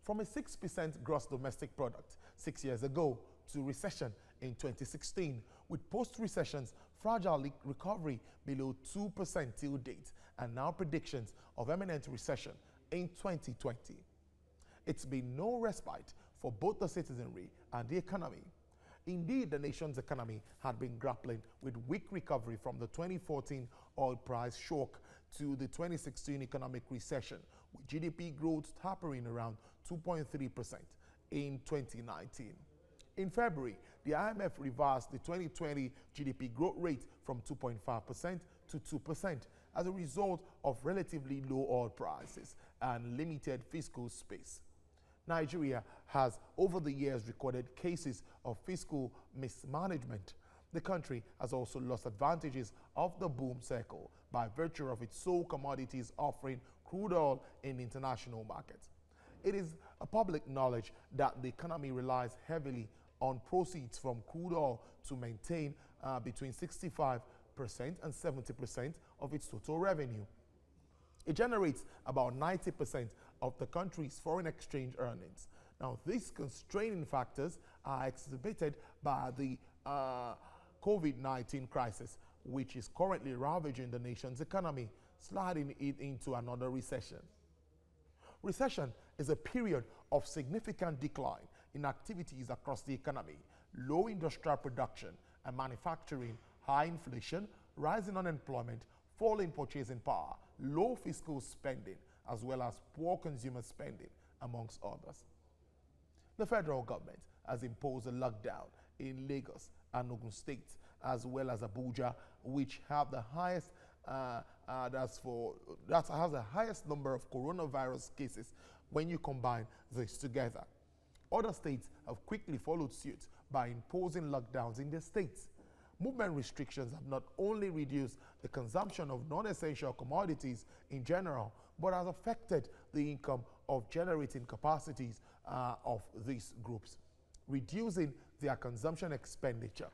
from a 6% gross domestic product 6 years ago to recession in 2016, with post-recession's fragile recovery below 2% till date, and now predictions of imminent recession in 2020. It's been no respite for both the citizenry and the economy. Indeed, the nation's economy had been grappling with weak recovery from the 2014 oil price shock to the 2016 economic recession, with GDP growth tapering around 2.3% in 2019. In February, the IMF reversed the 2020 GDP growth rate from 2.5% to 2% as a result of relatively low oil prices and limited fiscal space. Nigeria has over the years recorded cases of fiscal mismanagement. The country has also lost advantages of the boom cycle by virtue of its sole commodities offering crude oil in international markets. It is a public knowledge that the economy relies heavily on proceeds from crude oil to maintain between 65% and 70% of its total revenue. It generates about 90% of the country's foreign exchange earnings. Now, these constraining factors are exacerbated by the COVID-19 crisis, which is currently ravaging the nation's economy, sliding it into another recession. Recession is a period of significant decline in activities across the economy, low industrial production and manufacturing, high inflation, rising unemployment, falling purchasing power, low fiscal spending, as well as poor consumer spending, amongst others. The federal government has imposed a lockdown in Lagos and Ogun State, as well as Abuja, which have the highest that has the highest number of coronavirus cases when you combine this together. Other states have quickly followed suit by imposing lockdowns in their states. Movement restrictions have not only reduced the consumption of non-essential commodities in general, but has affected the income of generating capacities of these groups, reducing their consumption expenditure.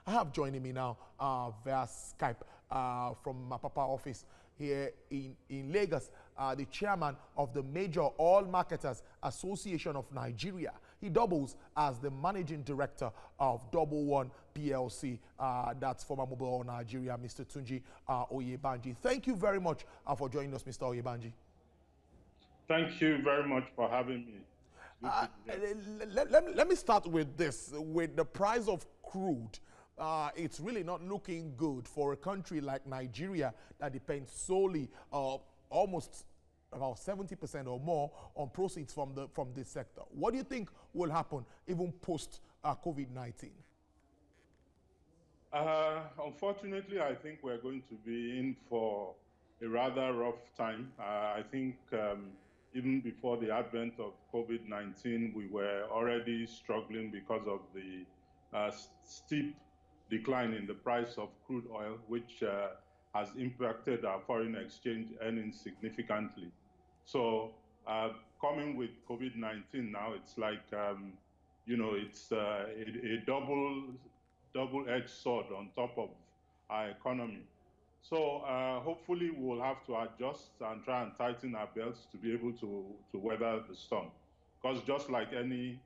I have joining me now via Skype from my Papa office here in Lagos, the chairman of the Major Oil Marketers Association of Nigeria. He doubles as the managing director of Double One PLC, that's former Mobile Oil Nigeria, Mr. Tunji Oyebanji. Thank you very much for joining us, Mr. Oyebanji. Thank you very much for having me. Let me start with this, with the price of crude. It's really not looking good for a country like Nigeria that depends solely, almost about 70% or more, on proceeds from this sector. What do you think will happen even post COVID-19? Unfortunately, I think we're going to be in for a rather rough time. I think even before the advent of COVID-19, we were already struggling because of the steep decline in the price of crude oil, which has impacted our foreign exchange earnings significantly. So coming with COVID-19 now, it's like, it's a double-edged sword on top of our economy. So hopefully we'll have to adjust and try and tighten our belts to be able to weather the storm. Because just like any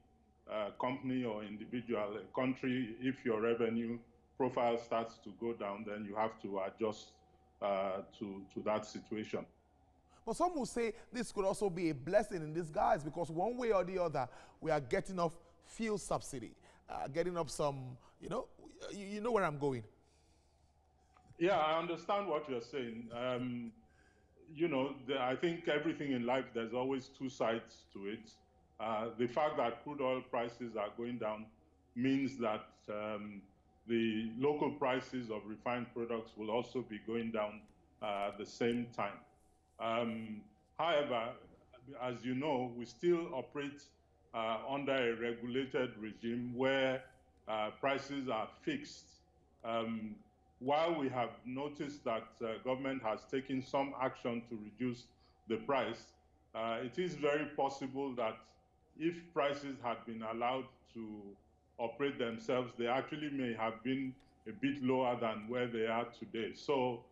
company or individual, country, if your revenue profile starts to go down, then you have to adjust to that situation. But some will say this could also be a blessing in disguise, because one way or the other, we are getting off fuel subsidy, getting up some, you know where I'm going. Yeah, I understand what you're saying. I think everything in life, there's always two sides to it. The fact that crude oil prices are going down means that the local prices of refined products will also be going down at the same time. However, as you know, we still operate under a regulated regime where prices are fixed. While we have noticed that government has taken some action to reduce the price, it is very possible that if prices had been allowed to operate themselves, they actually may have been a bit lower than where they are today. So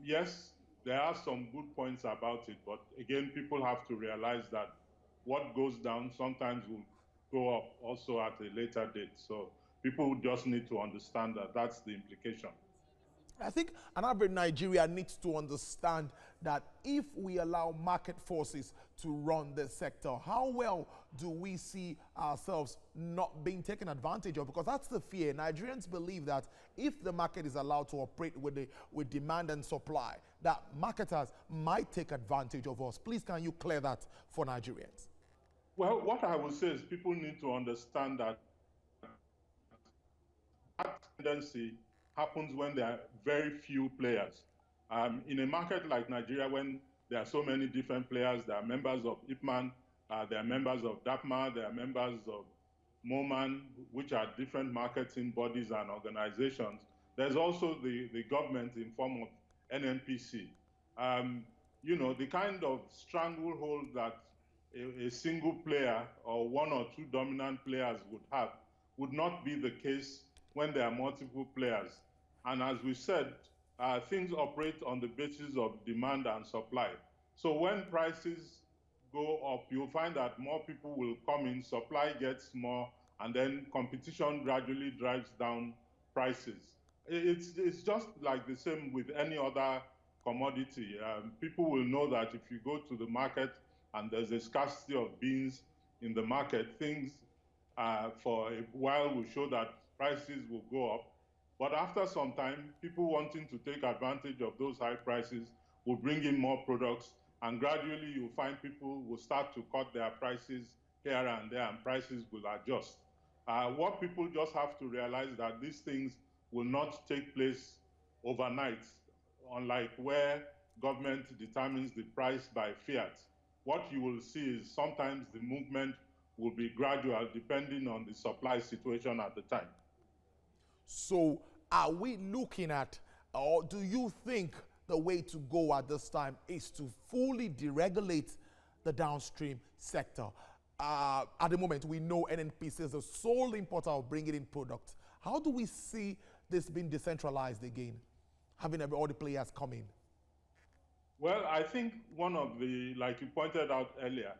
yes, there are some good points about it, but again, people have to realize that what goes down sometimes will go up also at a later date. So people just need to understand that that's the implication. I think an average Nigeria needs to understand that if we allow market forces to run the sector, how well do we see ourselves not being taken advantage of? Because that's the fear. Nigerians believe that if the market is allowed to operate with demand and supply, that marketers might take advantage of us. Please, can you clear that for Nigerians? Well, what I would say is people need to understand that that tendency happens when there are very few players. In a market like Nigeria, when there are so many different players, there are members of IPMAN, there are members of DAPMA, there are members of MOMAN, which are different marketing bodies and organizations. There's also the government in form of NNPC. The kind of stranglehold that a single player or one or two dominant players would have would not be the case when there are multiple players. And as we said, things operate on the basis of demand and supply. So when prices go up, you'll find that more people will come in, supply gets more, and then competition gradually drives down prices. It's just like the same with any other commodity. People will know that if you go to the market and there's a scarcity of beans in the market, things for a while will show that prices will go up. But after some time, people wanting to take advantage of those high prices will bring in more products, and gradually you'll find people will start to cut their prices here and there, and prices will adjust. What people just have to realize that these things will not take place overnight, unlike where government determines the price by fiat. What you will see is sometimes the movement will be gradual depending on the supply situation at the time. So are we looking at, or do you think the way to go at this time is to fully deregulate the downstream sector? At the moment, we know NNPC is the sole importer of bringing in products. How do we see this being decentralized again, having all the players come in? Well, I think one of the, like you pointed out earlier,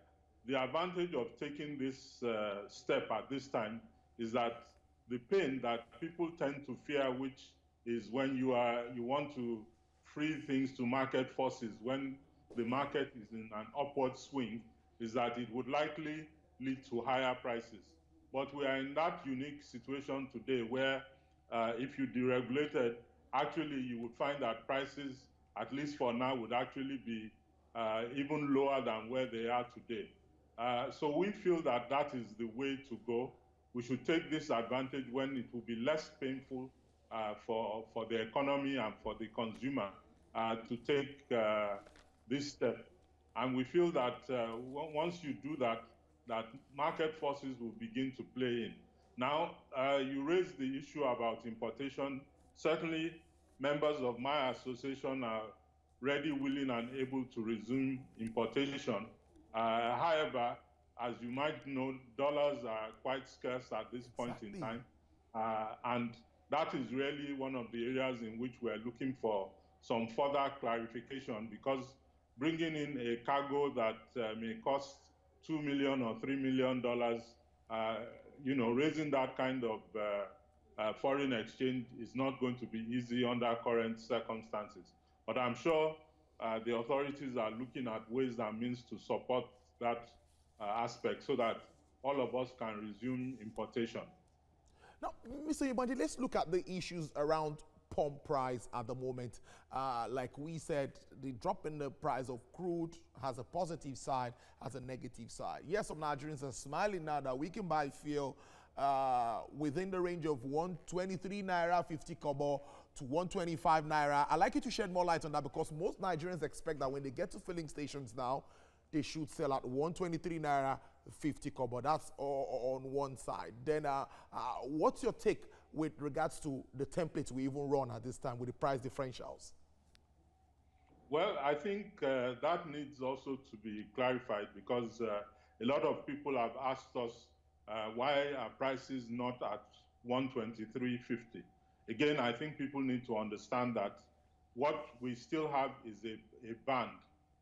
the advantage of taking this step at this time is that the pain that people tend to fear, which is when you want to free things to market forces, when the market is in an upward swing, is that it would likely lead to higher prices. But we are in that unique situation today where if you deregulated, actually you would find that prices, at least for now, would actually be even lower than where they are today. So we feel that that is the way to go. We should take this advantage when it will be less painful for the economy and for the consumer to take this step. And we feel that once you do that, that market forces will begin to play in. Now, you raised the issue about importation. Certainly, members of my association are ready, willing, and able to resume importation. However, as you might know, dollars are quite scarce at this point in time. And that is really one of the areas in which we're looking for some further clarification, because bringing in a cargo that may cost $2 million or $3 million, raising that kind of foreign exchange is not going to be easy under current circumstances. But I'm sure the authorities are looking at ways and means to support that aspect so that all of us can resume importation. Now, Mr. Oyebanji, let's look at the issues around pump price at the moment. Like we said, the drop in the price of crude has a positive side, has a negative side. Yes, some Nigerians are smiling now that we can buy fuel within the range of 123 naira 50 kobo to 125 naira. I'd like you to shed more light on that, because most Nigerians expect that when they get to filling stations now, they should sell at 123 naira 50 kobo. That's on one side. Then what's your take with regards to the templates we even run at this time with the price differentials? Well, I think that needs also to be clarified, because a lot of people have asked us why are prices not at 123.50. Again, I think people need to understand that what we still have is a band.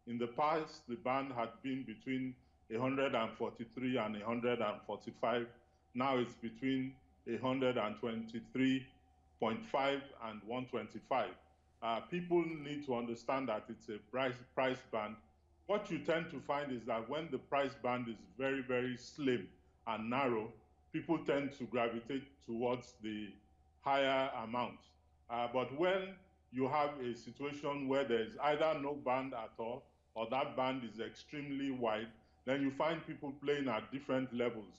In the past, the band had been between 143 and 145. Now it's between 123.5 and 125. People need to understand that it's a price band. What you tend to find is that when the price band is very, very slim and narrow, people tend to gravitate towards the higher amount. But when you have a situation where there is either no band at all or that band is extremely wide, then you find people playing at different levels.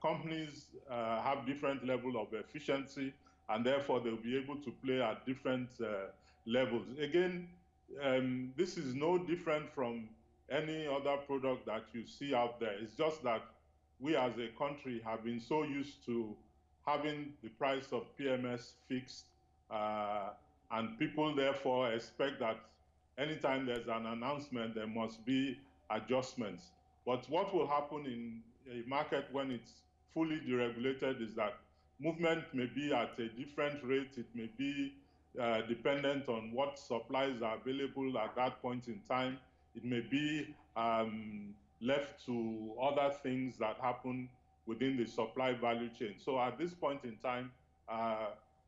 Companies have different level of efficiency, and therefore they'll be able to play at different levels. Again, this is no different from any other product that you see out there. It's just that we as a country have been so used to having the price of PMS fixed, and people therefore expect that anytime there's an announcement, there must be adjustments. But what will happen in a market when it's fully deregulated is that movement may be at a different rate. It may be dependent on what supplies are available at that point in time. It may be left to other things that happen within the supply value chain. So at this point in time,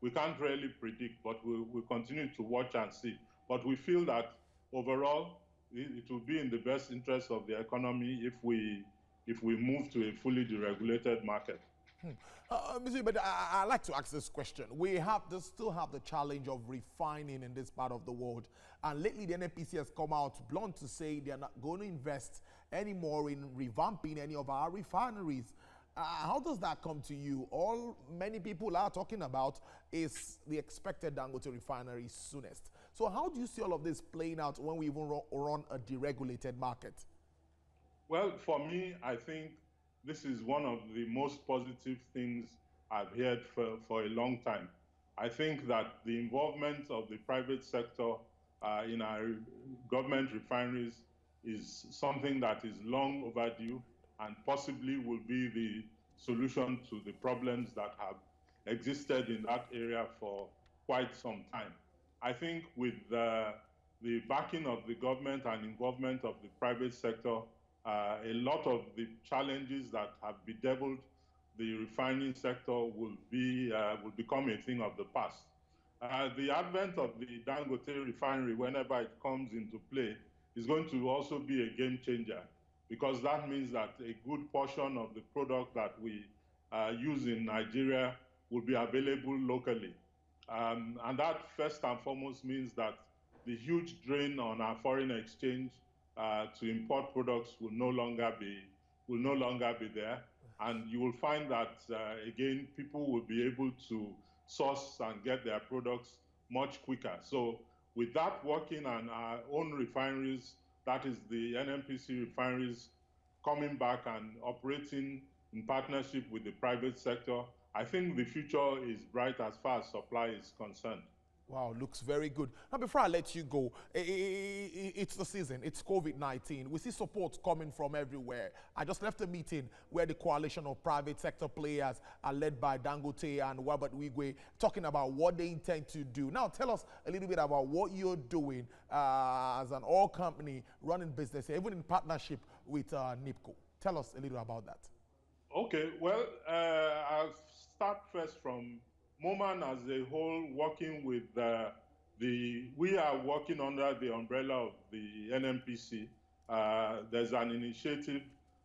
we can't really predict, but we'll continue to watch and see. But we feel that overall, it will be in the best interest of the economy if we move to a fully deregulated market. But I like to ask this question. We still have the challenge of refining in this part of the world. And lately, the NNPC has come out blunt to say they're not going to invest anymore in revamping any of our refineries. How does that come to you? All many people are talking about is the expected Dangote refinery soonest. So how do you see all of this playing out when we even run a deregulated market? Well, for me, I think this is one of the most positive things I've heard for a long time. I think that the involvement of the private sector in our government refineries is something that is long overdue and possibly will be the solution to the problems that have existed in that area for quite some time. I think with the backing of the government and involvement of the private sector, a lot of the challenges that have bedeviled the refining sector will become a thing of the past. The advent of the Dangote refinery, whenever it comes into play, is going to also be a game changer, because that means that a good portion of the product that we use in Nigeria will be available locally. And that first and foremost means that the huge drain on our foreign exchange to import products will no longer be there. And you will find that, again, people will be able to source and get their products much quicker. So with that working and our own refineries, that is the NNPC refineries, coming back and operating in partnership with the private sector, I think the future is bright as far as supply is concerned. Wow, looks very good. Now, before I let you go, it's the season. It's COVID-19. We see support coming from everywhere. I just left a meeting where the coalition of private sector players are led by Dangote and Wabert Wigwe talking about what they intend to do. Now, tell us a little bit about what you're doing as an oil company running business, even in partnership with NIPCO. Tell us a little about that. Okay, well, I'll start first from Moman as a whole, working with we are working under the umbrella of the NNPC. There's an initiative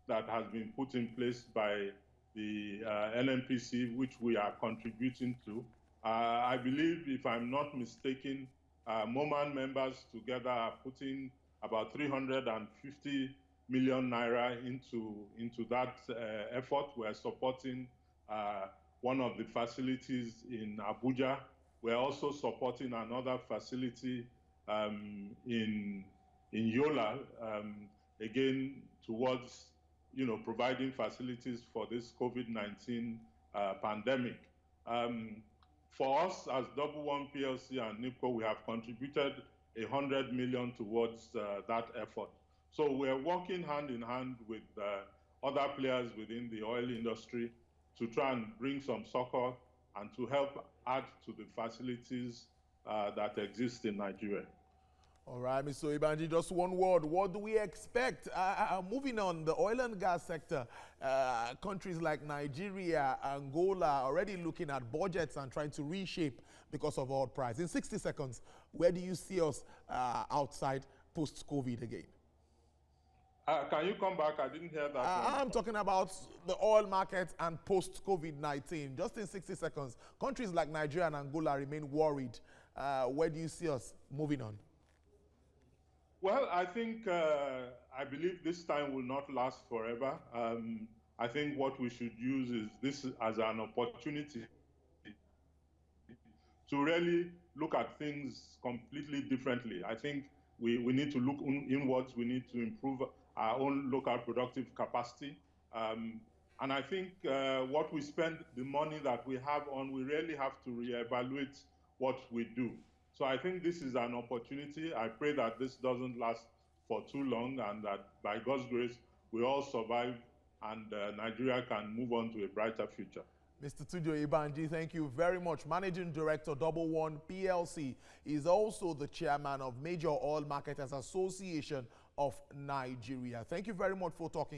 that has been put in place by the NNPC, which we are contributing to. I believe, if I'm not mistaken, Moman members together are putting about 350 million naira into that effort. We're supporting one of the facilities in Abuja. We're also supporting another facility in Yola, again, towards providing facilities for this COVID-19 pandemic. For us as Double One PLC and NIPCO, we have contributed 100 million towards that effort. So we're working hand in hand with other players within the oil industry to try and bring some succor and to help add to the facilities that exist in Nigeria. All right, Mr. Oyebanji, just one word. What do we expect? Moving on, the oil and gas sector, countries like Nigeria, Angola, already looking at budgets and trying to reshape because of oil price. In 60 seconds, where do you see us outside post-COVID again? Can you come back? I didn't hear that. I'm talking about the oil market and post-COVID-19. Just in 60 seconds, countries like Nigeria and Angola remain worried. Where do you see us moving on? Well, I think, I believe this time will not last forever. I think what we should use is this as an opportunity to really look at things completely differently. I think we need to look inwards. We need to improve our own local productive capacity. And I think what we spend the money that we have on, we really have to reevaluate what we do. So I think this is an opportunity. I pray that this doesn't last for too long and that by God's grace, we all survive and Nigeria can move on to a brighter future. Mr. Tunji Oyebanji, thank you very much. Managing Director, Double One PLC, is also the chairman of Major Oil Marketers Association of Nigeria. Thank you very much for talking